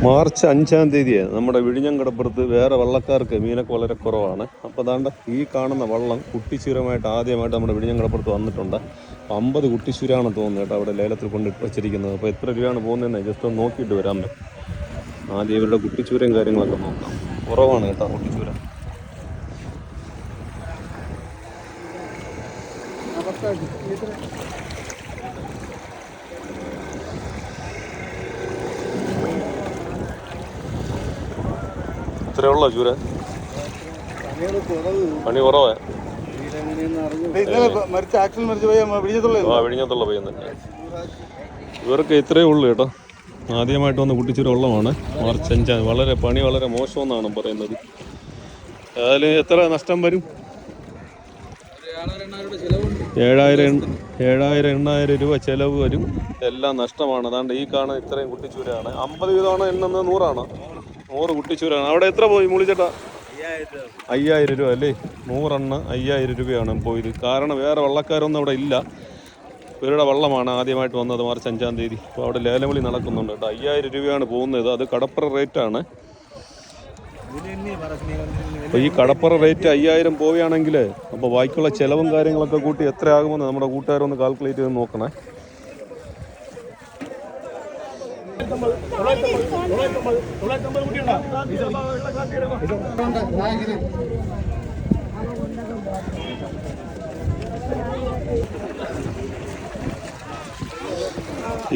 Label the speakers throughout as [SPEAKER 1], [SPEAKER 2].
[SPEAKER 1] March 5-ാം തീയതിയാണ് നമ്മുടെ വിഴിഞ്ഞം കടപ്പുറത്ത് വേറെ വള്ളക്കാർക്ക് മീനൊക്കെ വളരെ കുറവാണ്. അപ്പോൾ അതാണ്ട് ഈ കാണുന്ന വള്ളം കുട്ടിച്ചൂരമായിട്ട് ആദ്യമായിട്ട് നമ്മുടെ വിഴിഞ്ഞം കടപ്പുറത്ത് വന്നിട്ടുണ്ട്. 50 കുട്ടിച്ചൂരാണെന്ന് തോന്നുന്നു കേട്ടോ അവിടെ ലേലത്തിൽ കൊണ്ട് വെച്ചിരിക്കുന്നത്. അപ്പോൾ എത്ര രൂപയാണ് പോകുന്നതെന്ന് ജസ്റ്റ് ഒന്ന് നോക്കിയിട്ട് വരാൻ പറ്റും. ആദ്യം ഇവരുടെ കുട്ടിച്ചൂരയും കാര്യങ്ങളൊക്കെ നോക്കാം. കുറവാണ് കേട്ടോ കുട്ടിച്ചൂര. ഇത്രയുള്ള ചൂര പണി കുറവാ. വിഴിഞ്ഞത്തുള്ള പയ്യൻ തന്നെ. ഇവർക്ക് ഇത്രയേ ഉള്ളൂ കേട്ടോ. ആദ്യമായിട്ട് വന്ന കുട്ടിച്ചൂര വെള്ളമാണ്. മാർച്ച് 5 വളരെ പണി വളരെ മോശമെന്നാണ് പറയുന്നത്. അതിൽ എത്ര നഷ്ടം വരും? 7,000-8,000 രൂപ ചിലവ് വരും. എല്ലാം നഷ്ടമാണ്. അതാണ്ട് ഈ കാണുന്ന ഇത്രയും കുട്ടിച്ചൂരാണ്. 50 വീതമാണ് എണ്ണുന്നത്. 100 100 കുട്ടിച്ചൂരാണ്. അവിടെ എത്ര പോയി മുളിച്ചേട്ടാ? 5,000 രൂപ അല്ലേ? 100 എണ്ണ 5,000 രൂപയാണ് പോയത്. കാരണം വേറെ വള്ളക്കാരൊന്നും അവിടെ ഇല്ല. ഇവരുടെ വള്ളമാണ് ആദ്യമായിട്ട് വന്നത് മാർച്ച് 5-ാം തീയതി. അപ്പോൾ അവിടെ ലേലവിളി നടക്കുന്നുണ്ട് കേട്ടോ. 5,000 രൂപയാണ് പോകുന്നത്. അത് കടപ്പുറ റേറ്റാണ്. അപ്പോൾ ഈ കടപ്പുറ റേറ്റ് 5,000 പോവുകയാണെങ്കിൽ അപ്പോൾ ബാക്കിയുള്ള ചിലവും കാര്യങ്ങളൊക്കെ കൂട്ടി എത്ര ആകുമെന്ന് നമ്മുടെ കൂട്ടുകാരൊന്ന് കാൽക്കുലേറ്റ് ചെയ്ത് നോക്കണേ.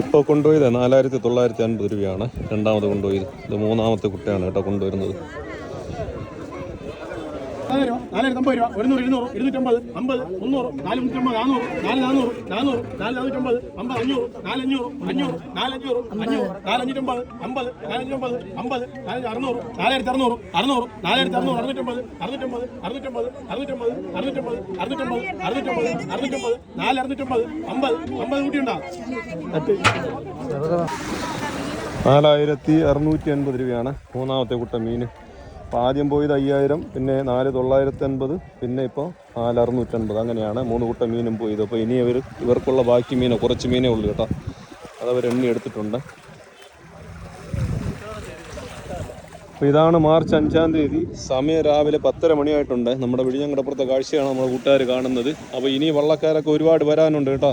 [SPEAKER 1] ഇപ്പോൾ കൊണ്ടുപോയത് 4,950 രൂപയാണ്. രണ്ടാമത് കൊണ്ടുപോയത്. ഇത് മൂന്നാമത്തെ കുട്ടിയാണ് കേട്ടോ കൊണ്ടുവരുന്നത്.
[SPEAKER 2] 450 രൂപ, 100, 200, 250, 50, 300, 450, 400, 400, 400, 450, 500, 450, 500, 450, 500, 450, 50, 450, 50, 600, 4,600, 600, 4,600, 650, 650, 650, 650, 650, 650, 650, 650, 4,650, 50, 50 കൂട്ടിയുണ്ടോ?
[SPEAKER 1] 4,650 രൂപയാണ് മൂന്നാമത്തെ കുട്ട മീൻ. അപ്പോൾ ആദ്യം പോയത് 5,000, പിന്നെ 4,950, പിന്നെ ഇപ്പോൾ 4,650. അങ്ങനെയാണ് 3 കുട്ട മീനും പോയത്. അപ്പോൾ ഇനി ഇവർക്കുള്ള ബാക്കി മീനോ കുറച്ച് മീനേ ഉള്ളൂ കേട്ടോ. അതവർ എണ്ണി എടുത്തിട്ടുണ്ട്. അപ്പോൾ ഇതാണ് മാർച്ച് 5-ാം തീയതി. സമയം രാവിലെ 10:30 മണിയായിട്ടുണ്ട്. നമ്മുടെ വിഴിഞ്ഞം കടപ്പുറത്തെ കാഴ്ചയാണ് നമ്മുടെ കൂട്ടുകാർ കാണുന്നത്. അപ്പോൾ ഇനി വള്ളക്കാരൊക്കെ ഒരുപാട് വരാനുണ്ട് കേട്ടോ.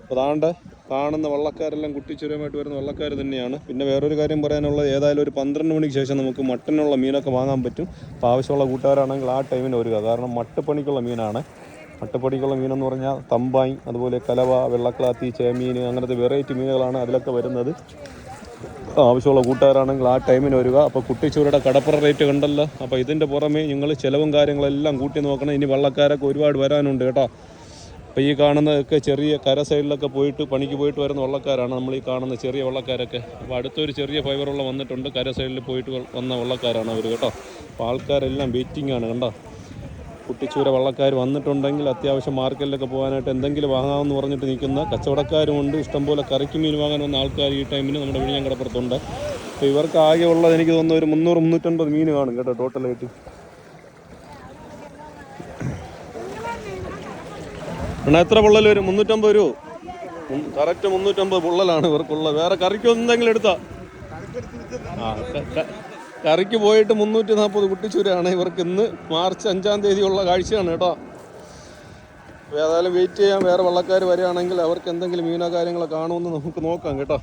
[SPEAKER 1] അപ്പോൾ അതാണ്ട് കാണുന്ന വള്ളക്കാരെല്ലാം കുട്ടിച്ചൂരമായിട്ട് വരുന്ന വള്ളക്കാർ തന്നെയാണ്. പിന്നെ വേറൊരു കാര്യം പറയാനുള്ളത്, ഏതായാലും ഒരു 12 മണിക്ക് ശേഷം നമുക്ക് മട്ടനുള്ള മീനൊക്കെ വാങ്ങാൻ പറ്റും. അപ്പോൾ ആവശ്യമുള്ള കൂട്ടുകാരാണെങ്കിൽ ആ ടൈമിന് വരിക. കാരണം മട്ടുപണിക്കുള്ള മീനാണ്. മട്ടുപണിക്കുള്ള മീനെന്ന് പറഞ്ഞാൽ തമ്പായി, അതുപോലെ കലവ, വെള്ളക്ലാത്തി, ചേമീൻ, അങ്ങനത്തെ വെറൈറ്റി മീനുകളാണ് അതിലൊക്കെ വരുന്നത്. ആവശ്യമുള്ള കൂട്ടുകാരാണെങ്കിൽ ആ ടൈമിന് വരിക. അപ്പോൾ കുട്ടിച്ചൂരയുടെ കടപ്പുറ റേറ്റ് കണ്ടല്ലോ. അപ്പോൾ ഇതിൻ്റെ പുറമേ നിങ്ങൾ ചിലവും കാര്യങ്ങളെല്ലാം കൂട്ടി നോക്കണം. ഇനി വള്ളക്കാരൊക്കെ ഒരുപാട് വരാനുണ്ട് കേട്ടോ. അപ്പോൾ ഈ കാണുന്നതൊക്കെ ചെറിയ കര സൈഡിലൊക്കെ പോയിട്ട് പണിക്ക് പോയിട്ട് വരുന്ന വള്ളക്കാരാണ് നമ്മൾ ഈ കാണുന്ന ചെറിയ വള്ളക്കാരൊക്കെ. അപ്പോൾ അടുത്തൊരു ചെറിയ ഫൈബറുള്ള വന്നിട്ടുണ്ട്. കര സൈഡിൽ പോയിട്ട് വന്ന വള്ളക്കാരാണ് അവർ കേട്ടോ. അപ്പോൾ ആൾക്കാരെല്ലാം വെയിറ്റിംഗ് ആണ് കണ്ടോ. കുട്ടിച്ചൂര വള്ളക്കാർ വന്നിട്ടുണ്ടെങ്കിൽ അത്യാവശ്യം മാർക്കറ്റിലൊക്കെ പോകാനായിട്ട് എന്തെങ്കിലും വാങ്ങാമെന്ന് പറഞ്ഞിട്ട് നിൽക്കുന്ന കച്ചവടക്കാരുമുണ്ട്. ഇഷ്ടംപോലെ കറിക്ക് മീൻ വാങ്ങാൻ വന്ന ആൾക്കാർ ഈ ടൈമിന് നമ്മുടെ വിഴിഞ്ഞം കടപ്പുറത്തുണ്ട്. അപ്പോൾ ഇവർക്ക് ആകെ ഉള്ളത് എനിക്ക് തോന്നുന്നു ഒരു 300-350 മീൻ കാണും കേട്ടോ ടോട്ടലായിട്ട്. എന്നാൽ എത്ര പൊള്ളൽ വരും? 350 രൂപ. കറക്റ്റ് 350 പൊള്ളലാണ് ഇവർക്കുള്ളത്. വേറെ കറിക്ക് എന്തെങ്കിലും എടുത്താ? കറിക്ക് പോയിട്ട് 340 കുട്ടിച്ചൂരയാണ് ഇവർക്ക് ഇന്ന് മാർച്ച് 5-ാം തീയതി ഉള്ള കാഴ്ചയാണ് കേട്ടോ. ഏതായാലും വെയിറ്റ് ചെയ്യാം. വേറെ വള്ളക്കാർ വരികയാണെങ്കിൽ അവർക്ക് എന്തെങ്കിലും മീനോ കാര്യങ്ങളോ കാണുമെന്ന് നമുക്ക് നോക്കാം കേട്ടോ.